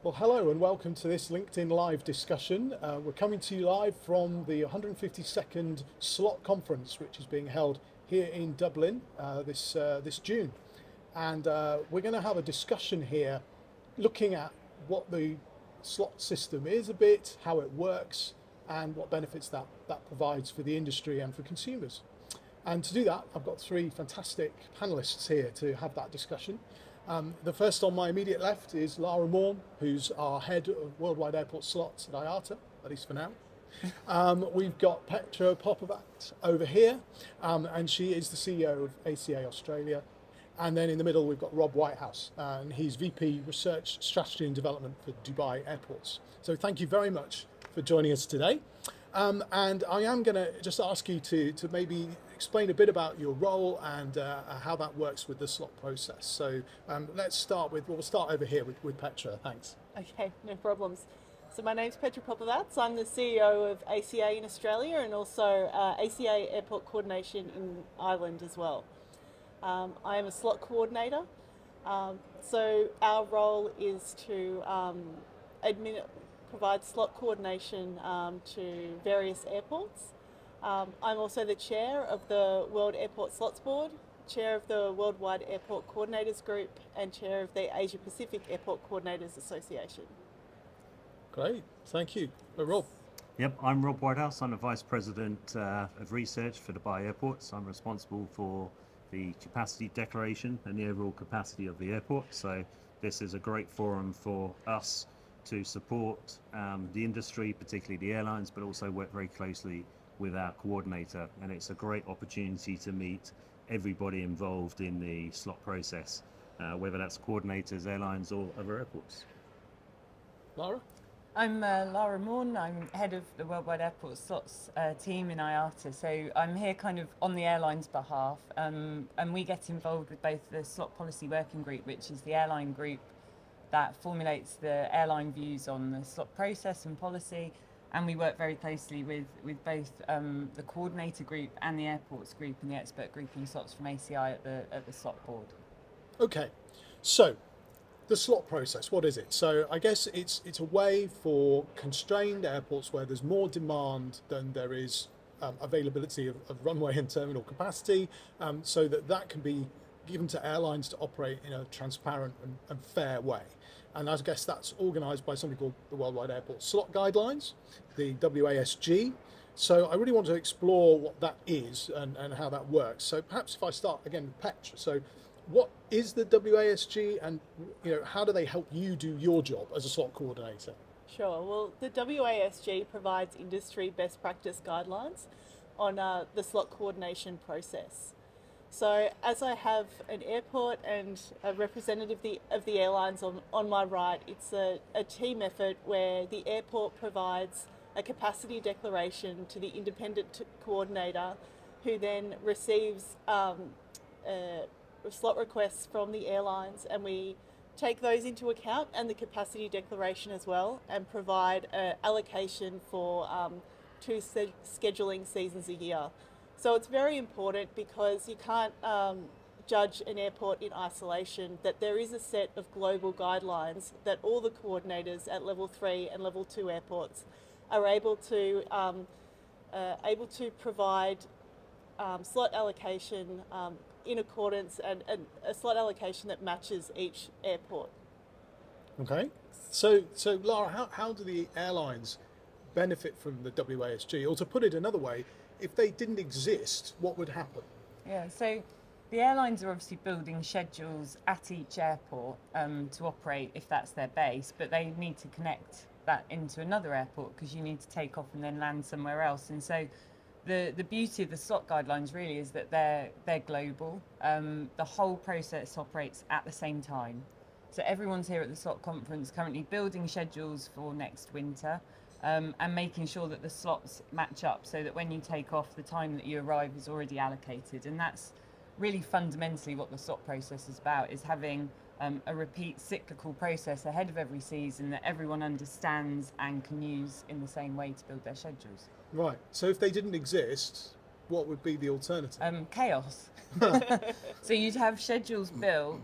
Well, hello and welcome to this LinkedIn Live discussion. We're coming to you live from the 152nd Slot Conference, which is being held here in Dublin this June. And we're going to have a discussion here looking at what the slot system is a bit, how it works, and what benefits that provides for the industry and for consumers. And to do that, I've got three fantastic panelists here to have that discussion. The first on my immediate left is Lara Morn, who's our head of worldwide airport slots at IATA, at least for now. We've got Petra Popovac over here, and she is the CEO of ACA Australia. And then in the middle, we've got Rob Whitehouse, and he's VP Research, Strategy and Development for Dubai Airports. So thank you very much for joining us today. And I am going to just ask you to maybe explain a bit about your role and how that works with the slot process. So we'll start over here with Petra. Thanks. Okay, no problems. So my name's Petra Popovac. I'm the CEO of ACA in Australia and also ACA Airport Coordination in Ireland as well. I am a slot coordinator. So our role is to provide slot coordination to various airports. I'm also the chair of the World Airport Slots Board, chair of the Worldwide Airport Coordinators Group, and chair of the Asia Pacific Airport Coordinators Association. Great, thank you. Rob. Yep, I'm Rob Whitehouse. I'm the Vice President of Research for Dubai Airports. I'm responsible for the capacity declaration and the overall capacity of the airport. So this is a great forum for us to support the industry, particularly the airlines, but also work very closely with our coordinator. And it's a great opportunity to meet everybody involved in the slot process, whether that's coordinators, airlines, or other airports. Lara? I'm Lara Morn. I'm head of the Worldwide Airport Slots team in IATA. So I'm here kind of on the airline's behalf, and we get involved with both the Slot Policy Working Group, which is the airline group that formulates the airline views on the slot process and policy, and we work very closely with both the coordinator group and the airports group and the expert group in slots from ACI at the slot board. Okay, so the slot process, what is it? So I guess it's a way for constrained airports where there's more demand than there is availability of runway and terminal capacity, so that can be given to airlines to operate in a transparent and fair way. And I guess that's organised by something called the Worldwide Airport Slot Guidelines, the WASG. So I really want to explore what that is and how that works. So perhaps if I start again with Petra. So what is the WASG, and how do they help you do your job as a slot coordinator? Sure. Well, the WASG provides industry best practice guidelines on the slot coordination process. So as I have an airport and a representative of the airlines on my right, it's a team effort where the airport provides a capacity declaration to the independent coordinator, who then receives slot requests from the airlines, and we take those into account and the capacity declaration as well, and provide allocation for 2 scheduling seasons a year. So it's very important because you can't judge an airport in isolation, that there is a set of global guidelines that all the coordinators at level 3 and level 2 airports are able to provide slot allocation in accordance, and a slot allocation that matches each airport. Okay, so Lara, how do the airlines benefit from the WASG? Or to put it another way, if they didn't exist, what would happen? Yeah, so the airlines are obviously building schedules at each airport to operate if that's their base, but they need to connect that into another airport because you need to take off and then land somewhere else. And so the beauty of the slot guidelines really is that they're global. The whole process operates at the same time. So everyone's here at the slot conference currently building schedules for next winter, and making sure that the slots match up so that when you take off, the time that you arrive is already allocated. And that's really fundamentally what the slot process is about, is having a repeat cyclical process ahead of every season that everyone understands and can use in the same way to build their schedules. Right, so if they didn't exist, what would be the alternative? Chaos. So you'd have schedules built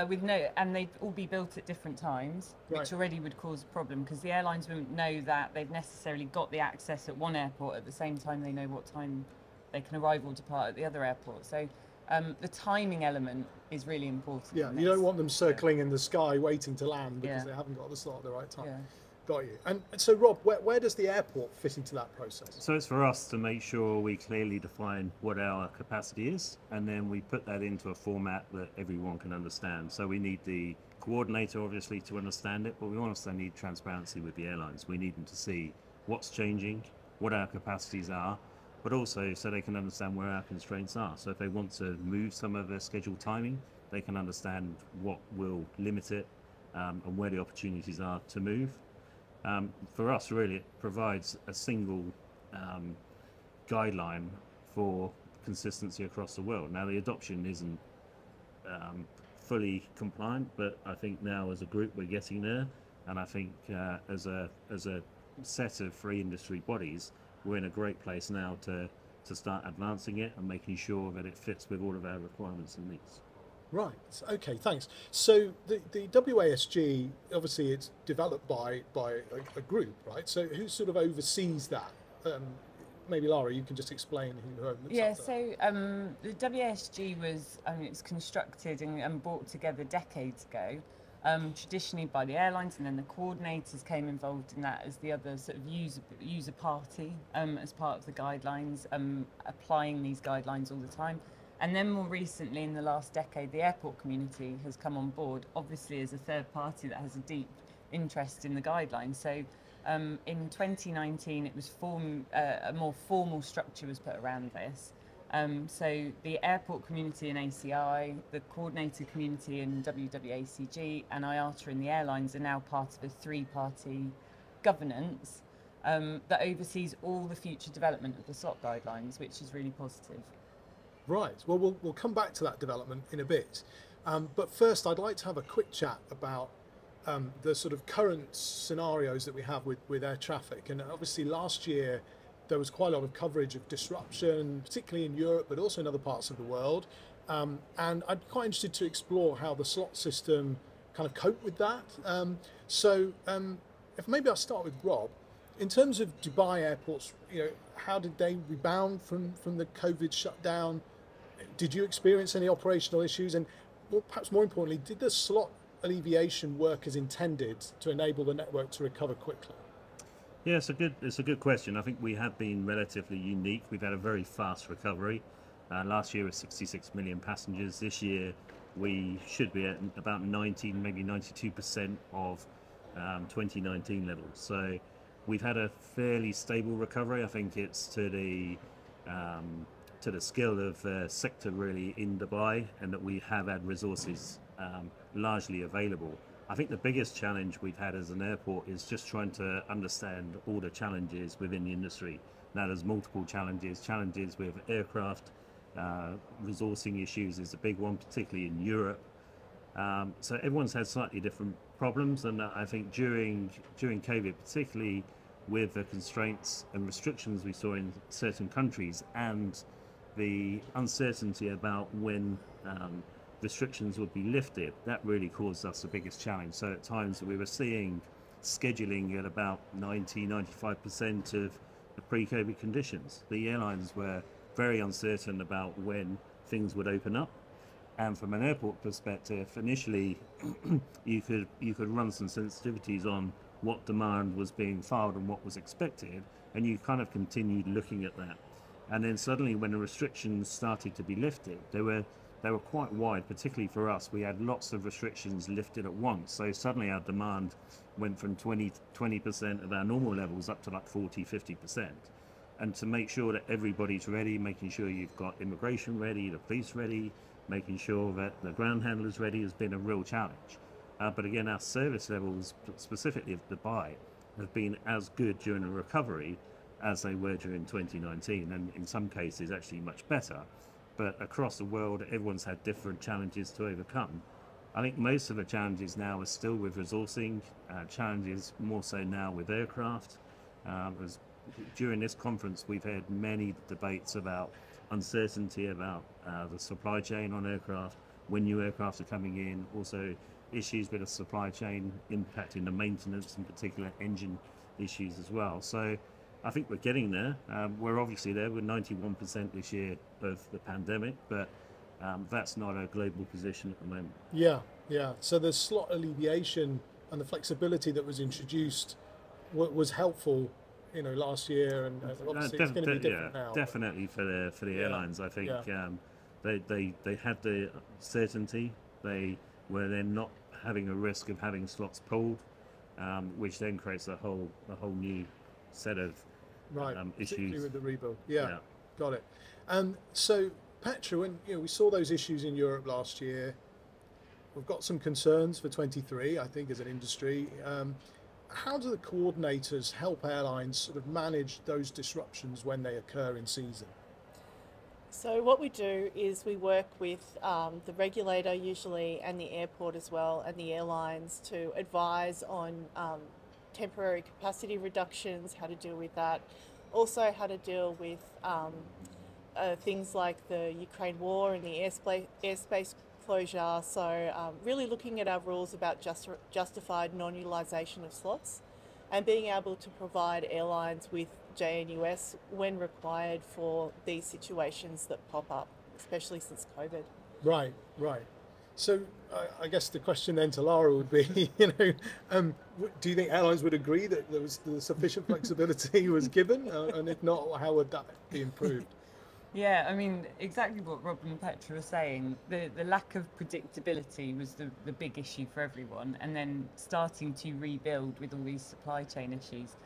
with no, and they'd all be built at different times, which Right. already would cause a problem because the airlines wouldn't know that they've necessarily got the access at one airport at the same time they know what time they can arrive or depart at the other airport. So the timing element is really important. Yeah, in you don't this. want them circling in the sky waiting to land because Yeah. they haven't got the slot at the right time. Yeah. Got you. And so, Rob, where does the airport fit into that process? So it's for us to make sure we clearly define what our capacity is, and then we put that into a format that everyone can understand. So we need the coordinator, obviously, to understand it, but we also need transparency with the airlines. We need them to see what's changing, what our capacities are, but also so they can understand where our constraints are. So if they want to move some of their scheduled timing, they can understand what will limit it and where the opportunities are to move. For us, really, it provides a single guideline for consistency across the world. Now, the adoption isn't fully compliant, but I think now as a group we're getting there, and I think as a set of free industry bodies, we're in a great place now to start advancing it and making sure that it fits with all of our requirements and needs. Right. Okay. Thanks. So the WASG, obviously, it's developed by a group, right? So who sort of oversees that? Maybe Lara, you can just explain who looks Yeah, after that. so the WASG was, it was constructed and brought together decades ago, traditionally by the airlines, and then the coordinators came involved in that as the other sort of user party as part of the guidelines, applying these guidelines all the time. And then more recently, in the last decade, the airport community has come on board, obviously as a third party that has a deep interest in the guidelines. So in 2019, it was a more formal structure was put around this. So the airport community in ACI, the coordinator community in WWACG, and IATA and the airlines are now part of a three-party governance that oversees all the future development of the slot guidelines, which is really positive. Right. Well, we'll come back to that development in a bit. But first, I'd like to have a quick chat about the sort of current scenarios that we have with air traffic. And obviously, last year there was quite a lot of coverage of disruption, particularly in Europe, but also in other parts of the world. And I'd be quite interested to explore how the slot system kind of coped with that. If maybe I'll start with Rob. In terms of Dubai airports, how did they rebound from the COVID shutdown? Did you experience any operational issues? And perhaps more importantly, did the slot alleviation work as intended to enable the network to recover quickly? Yeah, it's a good question. I think we have been relatively unique. We've had a very fast recovery. Last year was 66 million passengers. This year we should be at about 90, maybe 92% of 2019 levels. So we've had a fairly stable recovery. I think it's to the skill of the sector really in Dubai, and that we have had resources largely available. I think the biggest challenge we've had as an airport is just trying to understand all the challenges within the industry. Now there's multiple challenges with aircraft, resourcing issues is a big one, particularly in Europe. So everyone's had slightly different problems, and I think during COVID, particularly with the constraints and restrictions we saw in certain countries and the uncertainty about when restrictions would be lifted, that really caused us the biggest challenge. So at times we were seeing scheduling at about 90-95% of the pre-COVID conditions. The airlines were very uncertain about when things would open up. And from an airport perspective, initially you could run some sensitivities on what demand was being filed and what was expected, and you kind of continued looking at that. And then suddenly when the restrictions started to be lifted, they were quite wide, particularly for us. We had lots of restrictions lifted at once. So suddenly our demand went from 20% of our normal levels up to like 40-50%. And to make sure that everybody's ready, making sure you've got immigration ready, the police ready, making sure that the ground handlers ready has been a real challenge. But again, our service levels, specifically of Dubai, have been as good during the recovery as they were during 2019, and in some cases actually much better. But across the world, everyone's had different challenges to overcome. I think most of the challenges now are still with resourcing, challenges more so now with aircraft. As during this conference, we've had many debates about uncertainty about the supply chain on aircraft, when new aircraft are coming in, also issues with the supply chain impacting the maintenance, in particular engine issues as well. So I think we're getting there. We're obviously there. We're 91% this year of the pandemic, but that's not a global position at the moment. Yeah, yeah. So the slot alleviation and the flexibility that was introduced was helpful, last year, and obviously it's going to be different now. Definitely for the airlines. I think they had the certainty. They were then not having a risk of having slots pulled, which then creates a whole new set of issues. Particularly with the rebuild. Yeah. Got it. So Petra, when we saw those issues in Europe last year, we've got some concerns for 23, I think, as an industry. How do the coordinators help airlines sort of manage those disruptions when they occur in season? So what we do is we work with the regulator usually, and the airport as well, and the airlines to advise on temporary capacity reductions, how to deal with that, also how to deal with things like the Ukraine war and the airspace closure. So really looking at our rules about justified non-utilisation of slots, and being able to provide airlines with JNUS when required for these situations that pop up, especially since COVID. Right. So I guess the question then to Lara would be, do you think airlines would agree that there was sufficient flexibility was given, and if not, how would that be improved? Yeah, I mean, exactly what Rob and Petra were saying. The lack of predictability was the big issue for everyone, and then starting to rebuild with all these supply chain issues.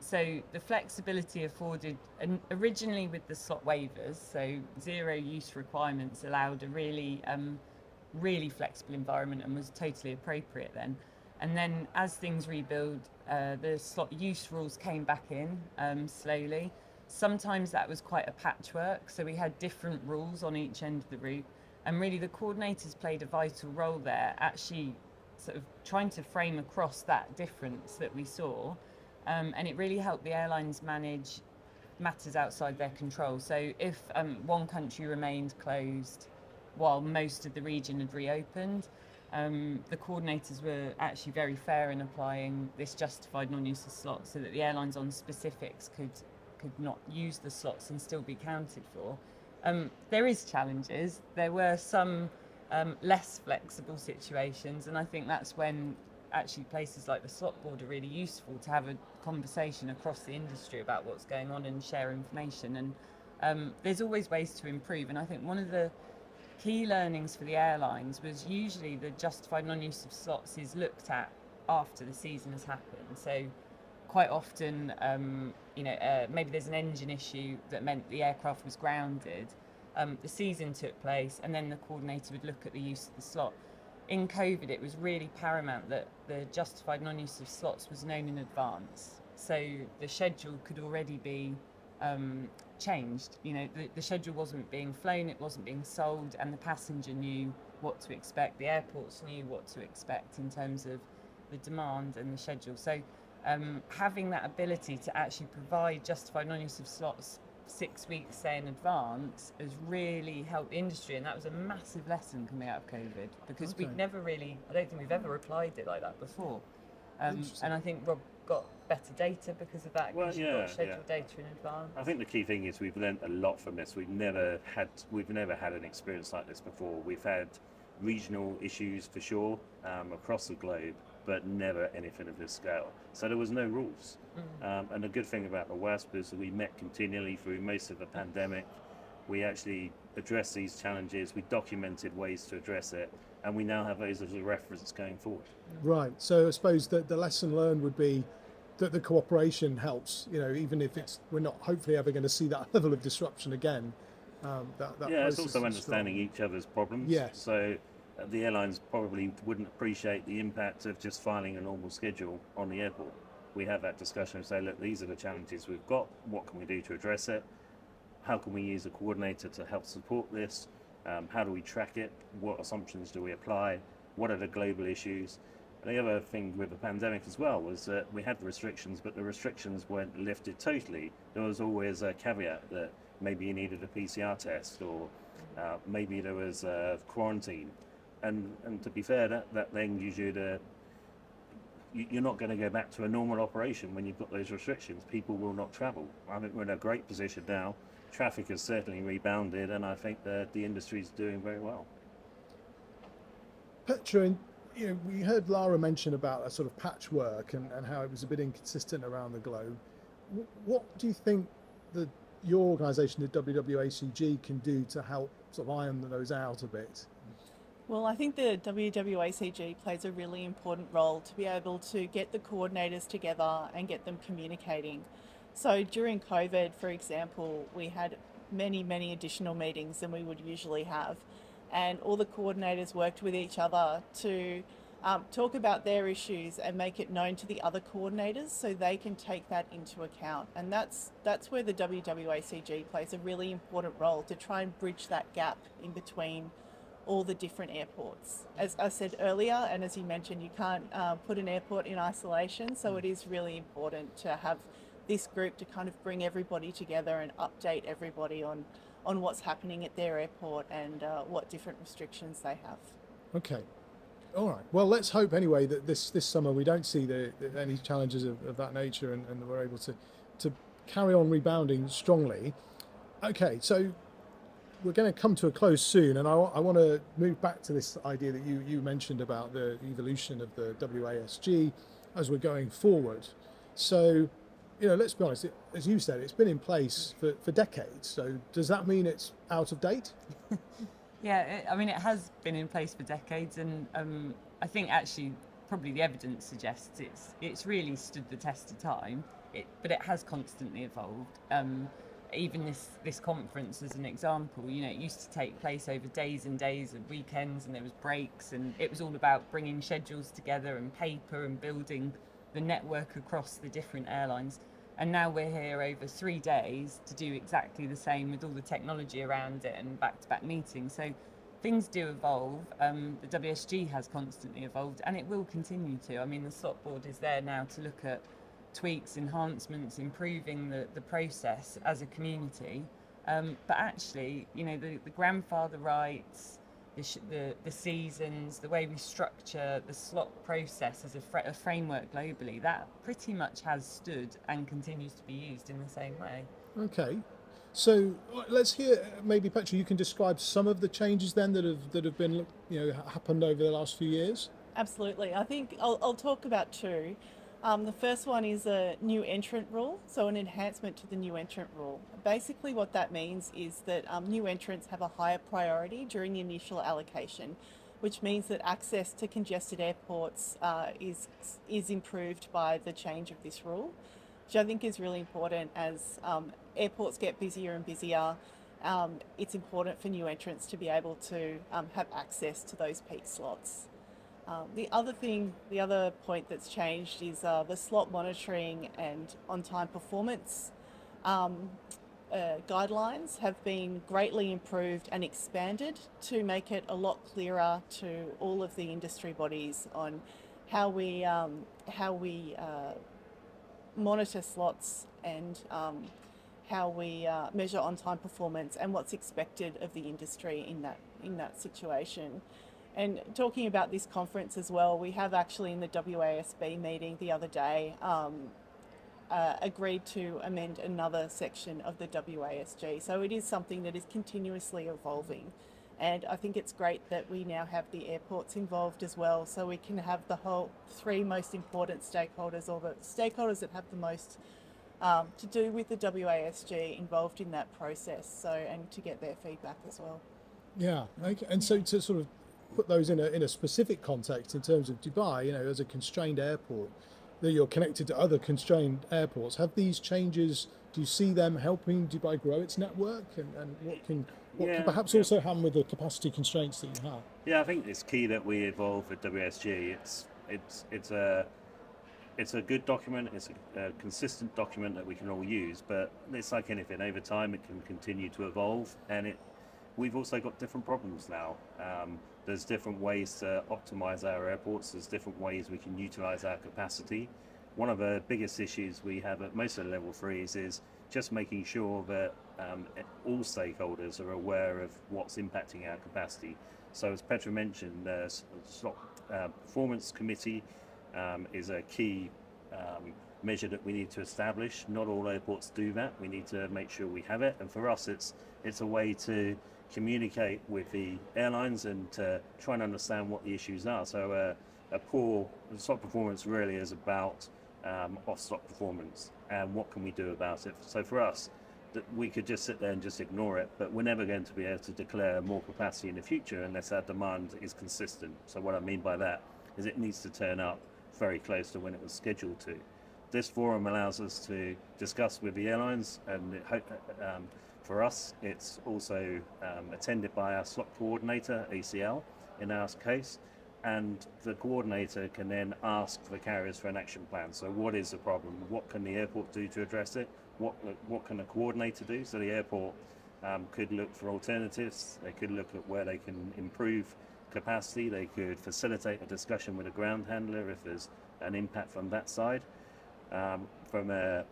So the flexibility afforded originally with the slot waivers, so zero use requirements allowed a really flexible environment and was totally appropriate then. And then as things rebuild, the slot use rules came back in slowly. Sometimes that was quite a patchwork, so we had different rules on each end of the route, and really the coordinators played a vital role there, actually sort of trying to frame across that difference that we saw, and it really helped the airlines manage matters outside their control. So if one country remained closed while most of the region had reopened, the coordinators were actually very fair in applying this justified non-use of slots so that the airlines on specifics could not use the slots and still be counted for. There is challenges. There were some less flexible situations, and I think that's when actually places like the slot board are really useful to have a conversation across the industry about what's going on and share information. And there's always ways to improve, and I think one of the key learnings for the airlines was usually the justified non-use of slots is looked at after the season has happened. So quite often, maybe there's an engine issue that meant the aircraft was grounded. The season took place, and then the coordinator would look at the use of the slot. In COVID, it was really paramount that the justified non-use of slots was known in advance. So the schedule could already be changed. The schedule wasn't being flown, it wasn't being sold, and the passenger knew what to expect. The airports knew what to expect in terms of the demand and the schedule. So having that ability to actually provide justified non-use of slots 6 weeks, say, in advance has really helped the industry, and that was a massive lesson coming out of COVID, because we'd never really, I don't think we've ever applied it like that before. And I think Rob got better data because of that, because you've got scheduled data in advance. I think the key thing is we've learned a lot from this. We've never had an experience like this before. We've had regional issues for sure across the globe, but never anything of this scale. So there was no rules. And the good thing about the WASP is that we met continually through most of the pandemic. We actually addressed these challenges, we documented ways to address it, and we now have those as a reference going forward. Right, so I suppose that the lesson learned would be that the cooperation helps, even if we're not hopefully ever going to see that level of disruption again. It's also understanding each other's problems. Yes. So the airlines probably wouldn't appreciate the impact of just filing a normal schedule on the airport. We have that discussion and say, look, these are the challenges we've got. What can we do to address it? How can we use a coordinator to help support this? How do we track it? What assumptions do we apply? What are the global issues? And the other thing with the pandemic as well was that we had the restrictions, but the restrictions weren't lifted totally. There was always a caveat that maybe you needed a PCR test, or maybe there was quarantine. And to be fair, that then gives you you're not going to go back to a normal operation when you've got those restrictions. People will not travel. I think we're in a great position now. Traffic has certainly rebounded, and I think that the industry is doing very well. Petra, we heard Lara mention about a sort of patchwork and how it was a bit inconsistent around the globe. What do you think your organisation, the WWACG, can do to help sort of iron those out a bit? Well, I think the WWACG plays a really important role to be able to get the coordinators together and get them communicating. So during COVID, for example, we had many additional meetings than we would usually have. And all the coordinators worked with each other to talk about their issues and make it known to the other coordinators so they can take that into account. And that's where the WWACG plays a really important role, to try and bridge that gap in between all the different airports. As I said earlier, and as you mentioned, you can't put an airport in isolation, so it is really important to have this group to kind of bring everybody together and update everybody on what's happening at their airport and what different restrictions they have. Okay. All right. Well, let's hope anyway that this summer we don't see any challenges of that nature, and we're able to carry on rebounding strongly. Okay, so we're going to come to a close soon, and I want to move back to this idea that you mentioned about the evolution of the WASG as we're going forward. So, let's be honest, as you said, it's been in place for decades. So does that mean it's out of date? Yeah, I mean, it has been in place for decades, and I think actually probably the evidence suggests it's really stood the test of time, but it has constantly evolved. Even this conference as an example, it used to take place over days and days and weekends, and there was breaks, and it was all about bringing schedules together and paper and building the network across the different airlines. And now we're here over 3 days to do exactly the same with all the technology around it and back-to-back meetings. So things do evolve. The WSG has constantly evolved, and it will continue to. I mean, the slot board is there now to look at tweaks, enhancements, improving the process as a community. But actually, the grandfather rights, the seasons, the way we structure the slot process as a framework globally, that pretty much has stood and continues to be used in the same way. Okay, so let's hear, maybe Petra, you can describe some of the changes then that have been happened over the last few years. Absolutely. I think I'll talk about two. The first one is a new entrant rule, so an enhancement to the new entrant rule. Basically what that means is that new entrants have a higher priority during the initial allocation, which means that access to congested airports is improved by the change of this rule, which I think is really important as airports get busier and busier. It's important for new entrants to be able to have access to those peak slots. The other point that's changed is the slot monitoring and on-time performance guidelines have been greatly improved and expanded to make it a lot clearer to all of the industry bodies on how we monitor slots and how we measure on-time performance and what's expected of the industry in that situation. And talking about this conference as well, we have actually in the WASB meeting the other day agreed to amend another section of the WASG. So it is something that is continuously evolving. And I think it's great that we now have the airports involved as well, so we can have the whole 3 most important stakeholders, or the stakeholders that have the most to do with the WASG involved in that process, and to get their feedback as well. Yeah, okay. And so to sort of put those in a specific context in terms of Dubai, as a constrained airport, that you're connected to other constrained airports. Have these changes, do you see them helping Dubai grow its network, and what can perhaps also happen with the capacity constraints that you have? Yeah, I think it's key that we evolve with WSG. It's a good document. It's a consistent document that we can all use. But it's like anything. Over time, it can continue to evolve, and we've also got different problems now. There's different ways to optimize our airports. There's different ways we can utilize our capacity. One of the biggest issues we have at most of the level threes is just making sure that all stakeholders are aware of what's impacting our capacity. So as Petra mentioned, the slot performance committee is a key measure that we need to establish. Not all airports do that. We need to make sure we have it. And for us, it's a way to communicate with the airlines and to try and understand what the issues are. So a poor slot performance really is about off-slot performance and what can we do about it. So for us, that we could just sit there and just ignore it, but we're never going to be able to declare more capacity in the future unless our demand is consistent. So what I mean by that is it needs to turn up very close to when it was scheduled to. This forum allows us to discuss with the airlines, and for us it's also attended by our slot coordinator, ACL in our case, and the coordinator can then ask the carriers for an action plan. So what is the problem? What can the airport do to address it? What can the coordinator do? So the airport could look for alternatives. They could look at where they can improve capacity. They could facilitate a discussion with a ground handler if there's an impact from that side. From an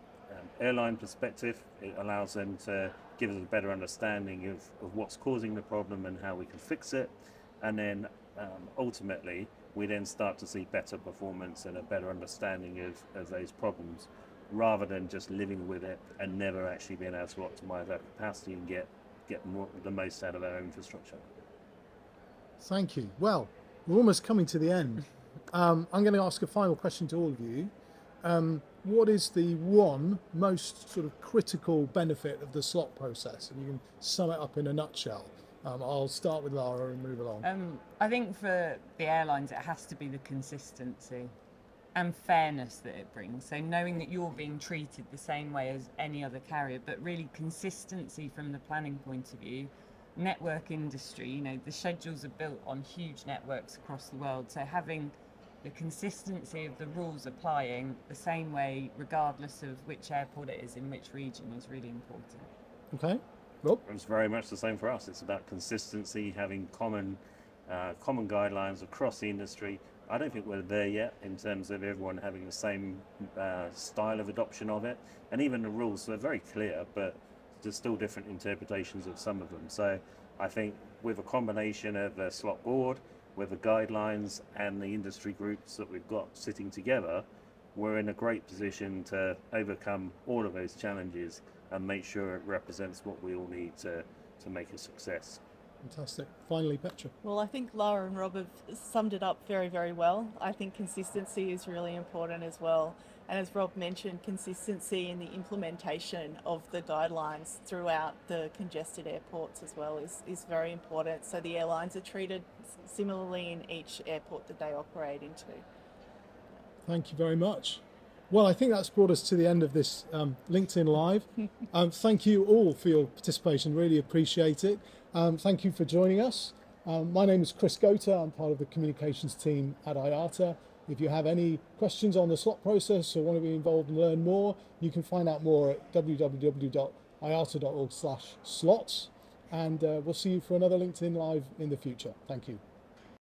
airline perspective, it allows them to give us a better understanding of what's causing the problem and how we can fix it. And then ultimately, we then start to see better performance and a better understanding of those problems, rather than just living with it and never actually being able to optimize our capacity and get the most out of our infrastructure. Thank you. Well, we're almost coming to the end. I'm going to ask a final question to all of you. What is the one most sort of critical benefit of the slot process? And you can sum it up in a nutshell. I'll start with Lara and move along. I think for the airlines, it has to be the consistency and fairness that it brings. So knowing that you're being treated the same way as any other carrier, but really consistency from the planning point of view. Network industry, you know, the schedules are built on huge networks across the world. So having the consistency of the rules applying the same way, regardless of which airport it is in which region, is really important. Okay. Rob? It's very much the same for us. It's about consistency, having common guidelines across the industry. I don't think we're there yet in terms of everyone having the same style of adoption of it. And even the rules are very clear, but there's still different interpretations of some of them. So I think with a combination of a slot board, with the guidelines and the industry groups that we've got sitting together, we're in a great position to overcome all of those challenges and make sure it represents what we all need to make a success. Fantastic. Finally, Petra. Well, I think Lara and Rob have summed it up very, very well. I think consistency is really important as well. And as Rob mentioned, consistency in the implementation of the guidelines throughout the congested airports as well is very important. So the airlines are treated similarly in each airport that they operate into. Thank you very much. Well, I think that's brought us to the end of this LinkedIn Live. Thank you all for your participation. Really appreciate it. Thank you for joining us. My name is Chris Gota. I'm part of the communications team at IATA. If you have any questions on the slot process or want to be involved and learn more, you can find out more at www.iata.org/slots. And we'll see you for another LinkedIn Live in the future. Thank you.